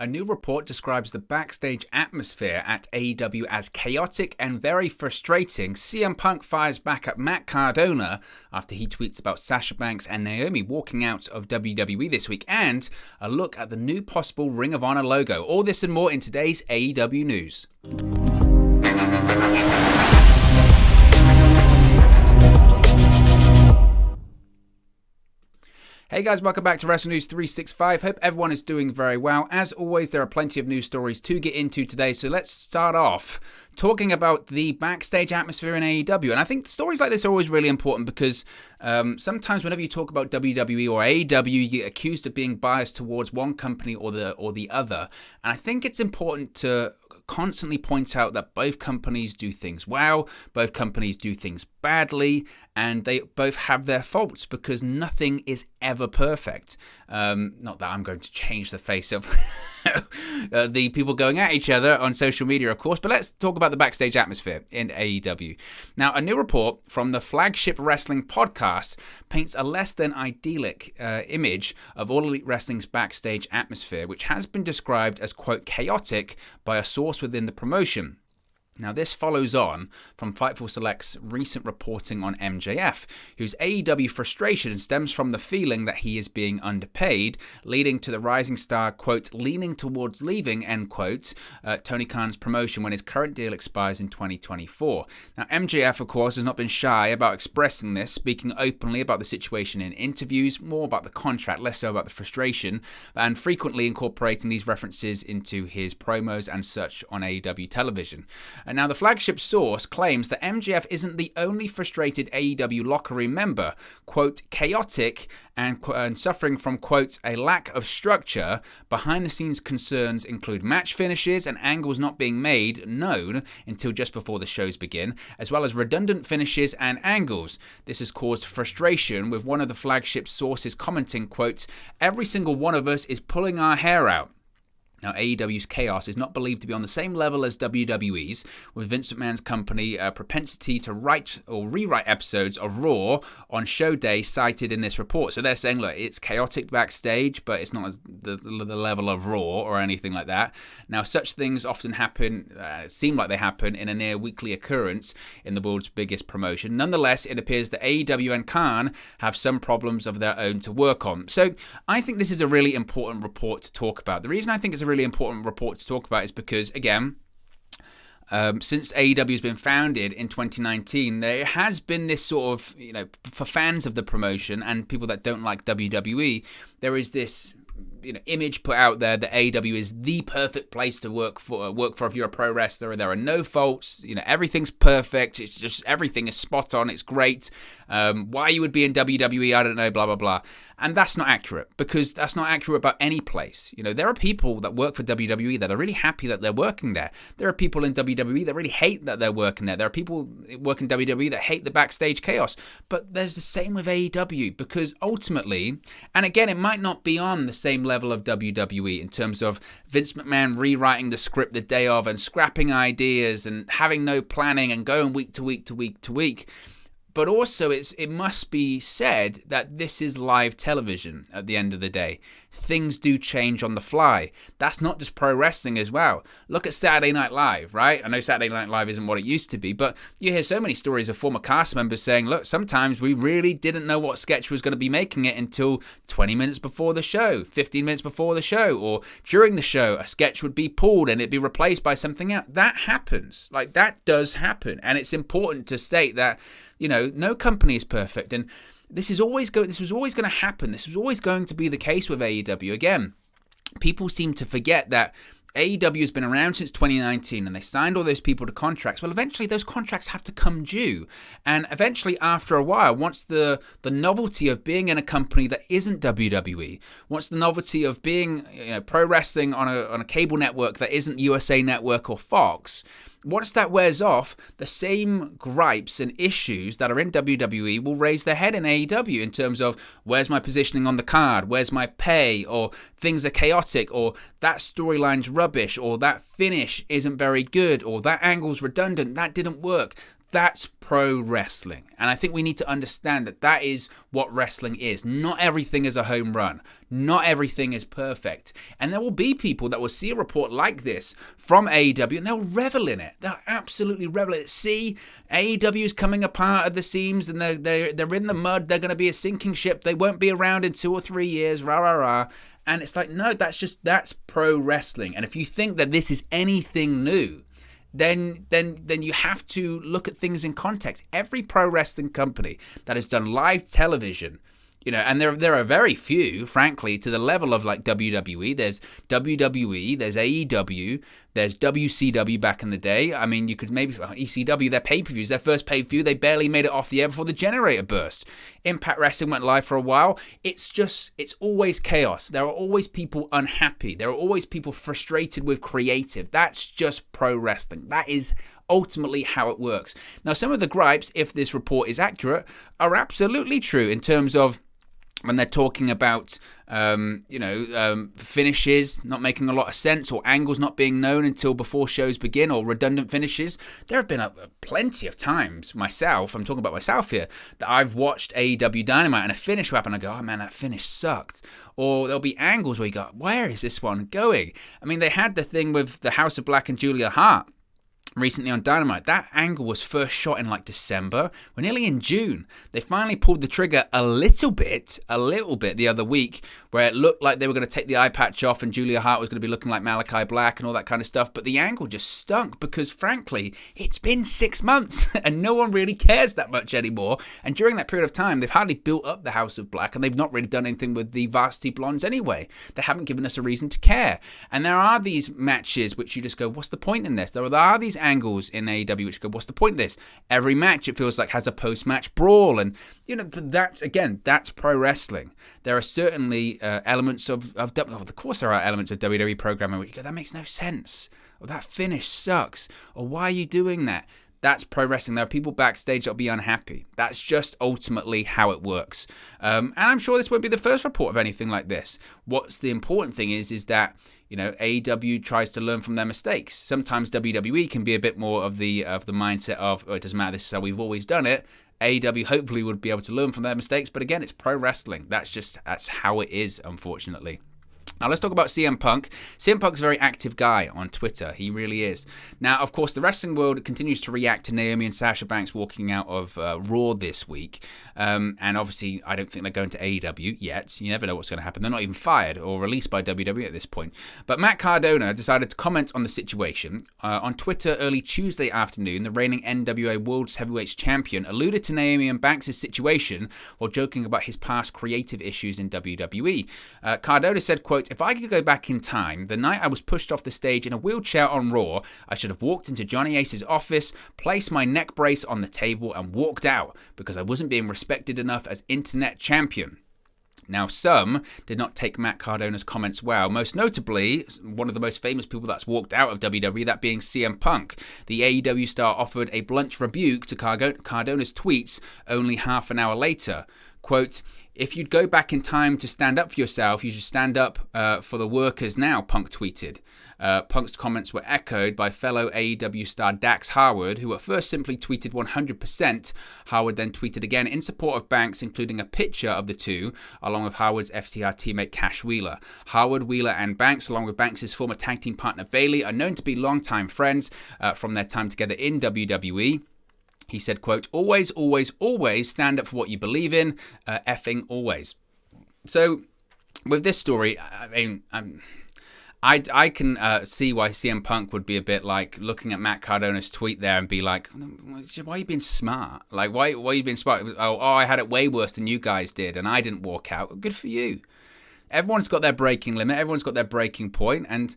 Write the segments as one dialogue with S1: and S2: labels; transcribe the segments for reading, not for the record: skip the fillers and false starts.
S1: A new report describes the backstage atmosphere at AEW as chaotic and very frustrating. CM Punk fires back at Matt Cardona after he tweets about Sasha Banks and Naomi walking out of WWE this week, and a look at the new possible Ring of Honor logo. All this and more in today's AEW news. Hey guys, welcome back to Wrestling News 365. Hope everyone is doing very well. As always, there are plenty of news stories to get into today, so let's start off talking about the backstage atmosphere in AEW. And I think stories like this are always really important because sometimes whenever you talk about WWE or AEW, you get accused of being biased towards one company or the other. And I think it's important to constantly point out that both companies do things well, both companies do things badly, and they both have their faults because nothing is ever perfect. Not that I'm going to change the face of the people going at each other on social media, of course, but let's talk about the backstage atmosphere in AEW. Now, a new report from the Flagship Wrestling podcast paints a less than idyllic image of All Elite Wrestling's backstage atmosphere, which has been described as, quote, chaotic by a source within the promotion. Now, this follows on from Fightful Select's recent reporting on MJF, whose AEW frustration stems from the feeling that he is being underpaid, leading to the rising star, quote, leaning towards leaving, end quote, Tony Khan's promotion when his current deal expires in 2024. Now, MJF, of course, has not been shy about expressing this, speaking openly about the situation in interviews, more about the contract, less so about the frustration, and frequently incorporating these references into his promos and such on AEW television. And now the Flagship source claims that MJF isn't the only frustrated AEW locker room member, quote, chaotic and suffering from, quote, a lack of structure. Behind the scenes concerns include match finishes and angles not being made known until just before the shows begin, as well as redundant finishes and angles. This has caused frustration, with one of the Flagship sources commenting, quote, every single one of us is pulling our hair out. Now, AEW's chaos is not believed to be on the same level as WWE's, with Vince McMahon's company propensity to write or rewrite episodes of Raw on show day cited in this report. So they're saying, look, it's chaotic backstage, but it's not the level of Raw or anything like that. Now, such things often happen, seem like they happen in a near weekly occurrence in the world's biggest promotion. Nonetheless, it appears that AEW and Khan have some problems of their own to work on. So I think this is a really important report to talk about. The reason I think it's a really important report to talk about is because, again, since AEW has been founded in 2019, there has been this sort of, for fans of the promotion and people that don't like WWE, there is this image put out there that AEW is the perfect place to work for if you're a pro wrestler. There are no faults, everything's perfect, it's just everything is spot on, it's great. Why you would be in WWE, I don't know, blah blah blah. And that's not accurate, because that's not accurate about any place. There are people that work for WWE that are really happy that they're working there. There are people in WWE that really hate that they're working there. There are people working WWE that hate the backstage chaos. But there's the same with AEW, because ultimately, and again, it might not be on the same level of WWE in terms of Vince McMahon rewriting the script the day of and scrapping ideas and having no planning and going week to week to week to week. But also, it must be said that this is live television at the end of the day. Things do change on the fly. That's not just pro wrestling as well. Look at Saturday Night Live, right? I know Saturday Night Live isn't what it used to be, but you hear so many stories of former cast members saying, look, sometimes we really didn't know what sketch was going to be making it until 20 minutes before the show, 15 minutes before the show, or during the show, a sketch would be pulled and it'd be replaced by something else. That happens. Like, that does happen. And it's important to state that, no company is perfect, and this was always going to happen. This was always going to be the case with AEW. Again, people seem to forget that AEW has been around since 2019 and they signed all those people to contracts. Well, eventually those contracts have to come due. And eventually, after a while, once the novelty of being in a company that isn't WWE, once the novelty of being pro wrestling on a cable network that isn't USA Network or Fox, once that wears off, the same gripes and issues that are in WWE will raise their head in AEW in terms of where's my positioning on the card, where's my pay, or things are chaotic, or that storyline's rubbish, or that finish isn't very good, or that angle's redundant, that didn't work. That's pro wrestling. And I think we need to understand that that is what wrestling is. Not everything is a home run. Not everything is perfect. And there will be people that will see a report like this from AEW and they'll revel in it. They'll absolutely revel in it. See, AEW is coming apart at the seams and they're in the mud. They're going to be a sinking ship. They won't be around in 2 or 3 years. Rah, rah, rah. And it's like, no, that's pro wrestling. And if you think that this is anything new, then you have to look at things in context. Every pro wrestling company that has done live television, and there are very few, frankly, to the level of like WWE. There's WWE, there's AEW, there's WCW back in the day. I mean, you could maybe ECW, their pay-per-views, their first pay-per-view, they barely made it off the air before the generator burst. Impact Wrestling went live for a while. It's always chaos. There are always people unhappy. There are always people frustrated with creative. That's just pro wrestling. That is ultimately how it works. Now, some of the gripes, if this report is accurate, are absolutely true in terms of when they're talking about, finishes not making a lot of sense or angles not being known until before shows begin or redundant finishes. There have been plenty of times I'm talking about myself here, that I've watched AEW Dynamite and a finish will happen and I go, oh man, that finish sucked. Or there'll be angles where you go, where is this one going? I mean, they had the thing with the House of Black and Julia Hart recently on Dynamite. That angle was first shot in like December. We're nearly in June. They finally pulled the trigger a little bit the other week, where it looked like they were going to take the eye patch off and Julia Hart was going to be looking like Malachi Black and all that kind of stuff. But the angle just stunk because, frankly, it's been 6 months and no one really cares that much anymore. And during that period of time, they've hardly built up the House of Black and they've not really done anything with the Varsity Blondes anyway. They haven't given us a reason to care. And there are these matches which you just go, what's the point in this? There are these angles in AEW which go, what's the point of this? Every match, it feels like, has a post-match brawl. And, that's pro wrestling. There are certainly elements of course there are elements of WWE programming where you go, that makes no sense. Or that finish sucks. Or why are you doing that? That's pro wrestling. There are people backstage that'll be unhappy. That's just ultimately how it works. And I'm sure this won't be the first report of anything like this. What's the important thing is that, AEW tries to learn from their mistakes. Sometimes WWE can be a bit more of the mindset of, oh, it doesn't matter, this is how we've always done it. AEW hopefully would be able to learn from their mistakes. But again, it's pro wrestling. That's how it is, unfortunately. Now, let's talk about CM Punk. CM Punk's a very active guy on Twitter. He really is. Now, of course, the wrestling world continues to react to Naomi and Sasha Banks walking out of Raw this week. And obviously, I don't think they're going to AEW yet. You never know what's going to happen. They're not even fired or released by WWE at this point. But Matt Cardona decided to comment on the situation. On Twitter early Tuesday afternoon, the reigning NWA World Heavyweight Champion alluded to Naomi and Banks' situation while joking about his past creative issues in WWE. Cardona said, quote, "If I could go back in time, the night I was pushed off the stage in a wheelchair on Raw, I should have walked into Johnny Ace's office, placed my neck brace on the table, and walked out because I wasn't being respected enough as internet champion." Now, some did not take Matt Cardona's comments well. Most notably, one of the most famous people that's walked out of WWE, that being CM Punk. The AEW star offered a blunt rebuke to Cardona's tweets only half an hour later. Quote, "If you'd go back in time to stand up for yourself, you should stand up for the workers now," Punk tweeted. Punk's comments were echoed by fellow AEW star Dax Harwood, who at first simply tweeted 100%. Harwood then tweeted again in support of Banks, including a picture of the two, along with Harwood's FTR teammate Cash Wheeler. Harwood, Wheeler, and Banks, along with Banks' former tag team partner Bayley, are known to be longtime friends from their time together in WWE. He said, quote, "Always, always, always stand up for what you believe in, effing always." So, with this story, I mean, I can see why CM Punk would be a bit like looking at Matt Cardona's tweet there and be like, why are you being smart? Like, why are you being smart? Oh, I had it way worse than you guys did, and I didn't walk out. Good for you. Everyone's got their breaking limit. Everyone's got their breaking point, and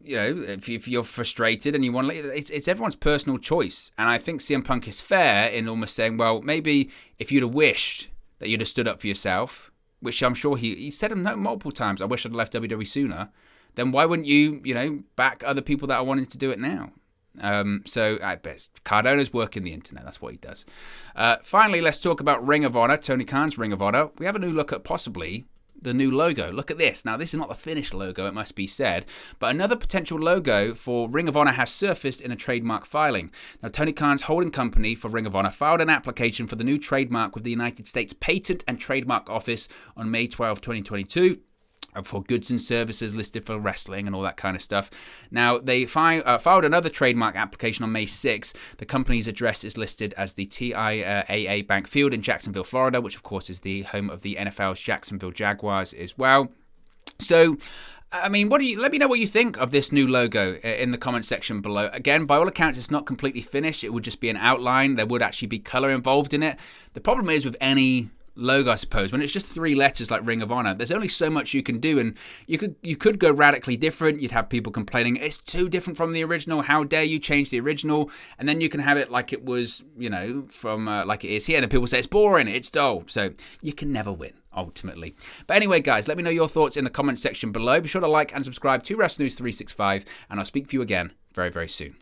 S1: if you're frustrated and you want to, it's everyone's personal choice. And I think CM Punk is fair in almost saying, well, maybe if you'd have wished that you'd have stood up for yourself, which I'm sure he said multiple times, I wish I'd left WWE sooner, then why wouldn't you, back other people that are wanting to do it now? So I bet Cardona's working the internet. That's what he does. Finally, let's talk about Ring of Honor, Tony Khan's Ring of Honor. We have a new look at possibly the new logo. Look at this. Now, this is not the finished logo, it must be said, but another potential logo for Ring of Honor has surfaced in a trademark filing. Now, Tony Khan's holding company for Ring of Honor filed an application for the new trademark with the United States Patent and Trademark Office on May 12, 2022. For goods and services listed for wrestling and all that kind of stuff. Now, they filed another trademark application on May 6. The company's address is listed as the TIAA Bank Field in Jacksonville, Florida, which, of course, is the home of the NFL's Jacksonville Jaguars as well. So, I mean, let me know what you think of this new logo in the comment section below. Again, by all accounts, it's not completely finished. It would just be an outline. There would actually be color involved in it. The problem is with any logo, I suppose, when it's just 3 letters like Ring of Honor, there's only so much you can do, and you could go radically different. You'd have people complaining it's too different from the original, how dare you change the original, and then you can have it like it was, from like it is here, and then people say it's boring, it's dull. So you can never win ultimately. But anyway, guys, let me know your thoughts in the comment section below. Be sure to like and subscribe to Wrestle News 365, and I'll speak to you again very, very soon.